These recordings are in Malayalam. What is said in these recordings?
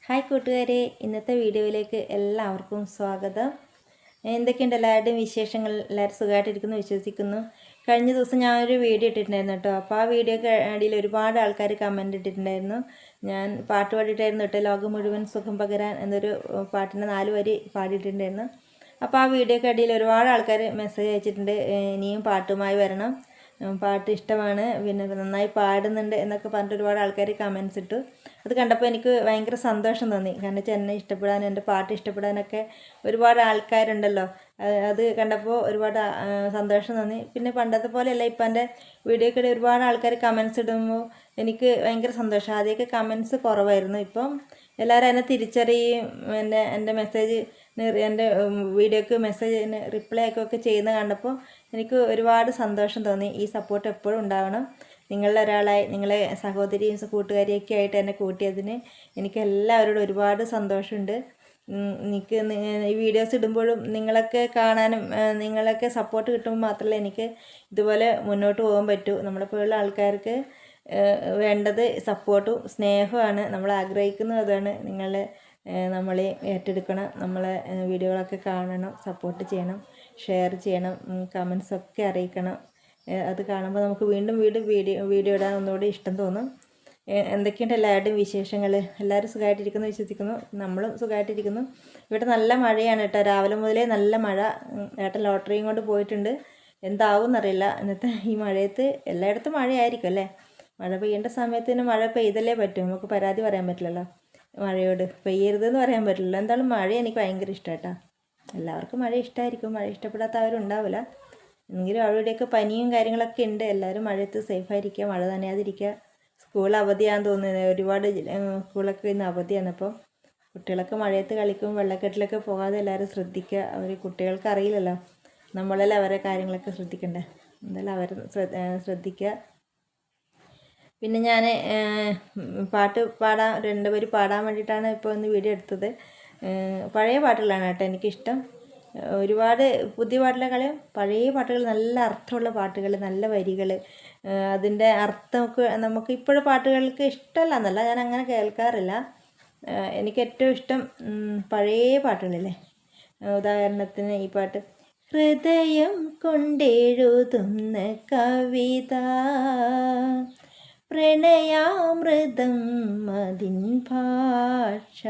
ഹായ് കൂട്ടുകാരെ, ഇന്നത്തെ വീഡിയോയിലേക്ക് എല്ലാവർക്കും സ്വാഗതം. എന്തൊക്കെയുണ്ട് എല്ലാവരുടെയും വിശേഷങ്ങൾ? എല്ലാവരും സുഖമായിട്ടിരിക്കുന്നു വിശ്വസിക്കുന്നു. കഴിഞ്ഞ ദിവസം ഞാനൊരു വീഡിയോ ഇട്ടിട്ടുണ്ടായിരുന്നു കേട്ടോ. അപ്പോൾ ആ വീഡിയോക്ക് അടിയിൽ ഒരുപാട് ആൾക്കാർ കമൻറ്റ് ഇട്ടിട്ടുണ്ടായിരുന്നു. ഞാൻ പാട്ട് പാടിയിട്ടായിരുന്നു കേട്ടോ, ലോകം മുഴുവൻ സുഖം പകരാൻ എന്നൊരു പാട്ടിൻ്റെ 4 വരി പാടിയിട്ടുണ്ടായിരുന്നു. അപ്പോൾ ആ വീഡിയോക്ക് അടിയിൽ ഒരുപാട് ആൾക്കാർ മെസ്സേജ് അയച്ചിട്ടുണ്ട്, ഇനിയും പാട്ടുമായി വരണം, പാട്ട് ഇഷ്ടമാണ്, പിന്നെ നന്നായി പാടുന്നുണ്ട് എന്നൊക്കെ പറഞ്ഞിട്ട് ഒരുപാട് ആൾക്കാർ കമൻസ് ഇട്ടു. അത് കണ്ടപ്പോൾ എനിക്ക് ഭയങ്കര സന്തോഷം തോന്നി. കാരണം വെച്ചാൽ എന്നെ ഇഷ്ടപ്പെടാനും എൻ്റെ പാട്ട് ഇഷ്ടപ്പെടാനൊക്കെ ഒരുപാട് ആൾക്കാരുണ്ടല്ലോ. അത് കണ്ടപ്പോൾ ഒരുപാട് സന്തോഷം തോന്നി. പിന്നെ പണ്ടത്തെ പോലെയല്ല, ഇപ്പം എൻ്റെ വീഡിയോക്കിടെ ഒരുപാട് ആൾക്കാർ കമൻസ് ഇടുമ്പോൾ എനിക്ക് ഭയങ്കര സന്തോഷം. ആദ്യമൊക്കെ കമൻസ് കുറവായിരുന്നു, ഇപ്പം എല്ലാവരും എന്നെ തിരിച്ചറിയുകയും എൻ്റെ മെസ്സേജ് എൻ്റെ വീഡിയോക്ക് മെസ്സേജിന് റിപ്ലൈ ഒക്കെ ചെയ്യുന്ന കണ്ടപ്പോൾ എനിക്ക് ഒരുപാട് സന്തോഷം തോന്നി. ഈ സപ്പോർട്ട് എപ്പോഴും ഉണ്ടാവണം. നിങ്ങളുടെ ഒരാളായി, നിങ്ങളെ സഹോദരിയും കൂട്ടുകാരിയൊക്കെ ആയിട്ട് എന്നെ കൂട്ടിയതിന് എനിക്ക് എല്ലാവരോടും ഒരുപാട് സന്തോഷമുണ്ട്. എനിക്ക് ഈ വീഡിയോസ് ഇടുമ്പോഴും നിങ്ങളൊക്കെ കാണാനും നിങ്ങളൊക്കെ സപ്പോർട്ട് കിട്ടുമ്പോൾ മാത്രമല്ല എനിക്ക് ഇതുപോലെ മുന്നോട്ട് പോകാൻ പറ്റൂ. നമ്മളെപ്പോലുള്ള ആൾക്കാർക്ക് വേണ്ടത് സപ്പോർട്ടും സ്നേഹമാണ്. നമ്മൾ ആഗ്രഹിക്കുന്നത് അതാണ്. നമ്മളെ ഏറ്റെടുക്കണം, നമ്മളെ വീഡിയോകളൊക്കെ കാണണം, സപ്പോർട്ട് ചെയ്യണം, ഷെയർ ചെയ്യണം, കമൻസൊക്കെ അറിയിക്കണം. അത് കാണുമ്പോൾ നമുക്ക് വീണ്ടും വീഡിയോ ഇടാൻ ഒന്നുകൂടി ഇഷ്ടം തോന്നും. എന്തൊക്കെയുണ്ട് എല്ലാവരുടെയും വിശേഷങ്ങൾ? എല്ലാവരും സുഖമായിട്ടിരിക്കുന്നു വിശ്വസിക്കുന്നു. നമ്മളും സുഖമായിട്ടിരിക്കുന്നു. ഇവിടെ നല്ല മഴയാണ് കേട്ടോ, രാവിലെ മുതലേ നല്ല മഴ. ഏട്ടൻ ലോട്ടറിയും കൊണ്ട് പോയിട്ടുണ്ട്. എന്താവും എന്നറിയില്ല. ഇന്നത്തെ ഈ മഴയത്ത് എല്ലായിടത്തും മഴയായിരിക്കും അല്ലേ. മഴ പെയ്യേണ്ട സമയത്തിന് മഴ പെയ്തല്ലേ പറ്റും. നമുക്ക് പരാതി പറയാൻ പറ്റില്ലല്ലോ. മഴയോട് പെയ്യരുതെന്ന് പറയാൻ പറ്റില്ലല്ലോ. എന്തായാലും മഴ എനിക്ക് ഭയങ്കര ഇഷ്ടമാണ് കേട്ടോ. എല്ലാവർക്കും മഴ ഇഷ്ടമായിരിക്കും, മഴ ഇഷ്ടപ്പെടാത്തവരുണ്ടാവില്ല. എങ്കിലും അവിടെയൊക്കെ പനിയും കാര്യങ്ങളൊക്കെ ഉണ്ട്. എല്ലാവരും മഴയത്ത് സേഫായിരിക്കുക, മഴ നനയാതിരിക്കുക. സ്കൂൾ അവധിയാണെന്ന് തോന്നുന്നത്. ഒരുപാട് സ്കൂളൊക്കെ ഇന്ന് അവധിയാണ്. അപ്പോൾ കുട്ടികളൊക്കെ മഴയത്ത് കളിക്കും, വെള്ളക്കെട്ടിലൊക്കെ പോകാതെ എല്ലാവരും ശ്രദ്ധിക്കുക. കുട്ടികൾക്ക് അറിയില്ലല്ലോ, നമ്മളല്ലേ അവരെ കാര്യങ്ങളൊക്കെ ശ്രദ്ധിക്കണ്ടേ. എന്തായാലും അവർ ശ്രദ്ധിക്കുക. പിന്നെ ഞാൻ പാട്ട് പാടാൻ 2 വരി പാടാൻ വേണ്ടിയിട്ടാണ് ഇപ്പോൾ ഒന്ന് വീഡിയോ എടുത്തത്. പഴയ പാട്ടുകളാണ് കേട്ടോ എനിക്കിഷ്ടം. ഒരുപാട് പുതിയ പാട്ടിനെക്കാളും പഴയ പാട്ടുകൾ, നല്ല അർത്ഥമുള്ള പാട്ടുകൾ, നല്ല വരികൾ, അതിൻ്റെ അർത്ഥമൊക്കെ നമുക്ക് ഇപ്പോഴും പാട്ടുകൾക്ക് ഇഷ്ടമല്ല എന്നല്ല, ഞാൻ അങ്ങനെ കേൾക്കാറില്ല. എനിക്ക് ഏറ്റവും ഇഷ്ടം പഴയ പാട്ടുകളില്ലേ. ഉദാഹരണത്തിന് ഈ പാട്ട്, ഹൃദയം കൊണ്ടെഴുതുന്ന കവിത, പ്രണയാമൃതം അതിൻ ഭാഷ,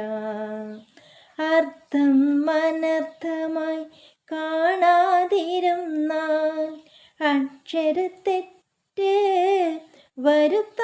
അർത്ഥം അനർത്ഥമായി കാണാതിരുന്നാൽ, അക്ഷരത്തെറ്റ് വരുത്താതിരുന്നാൽ,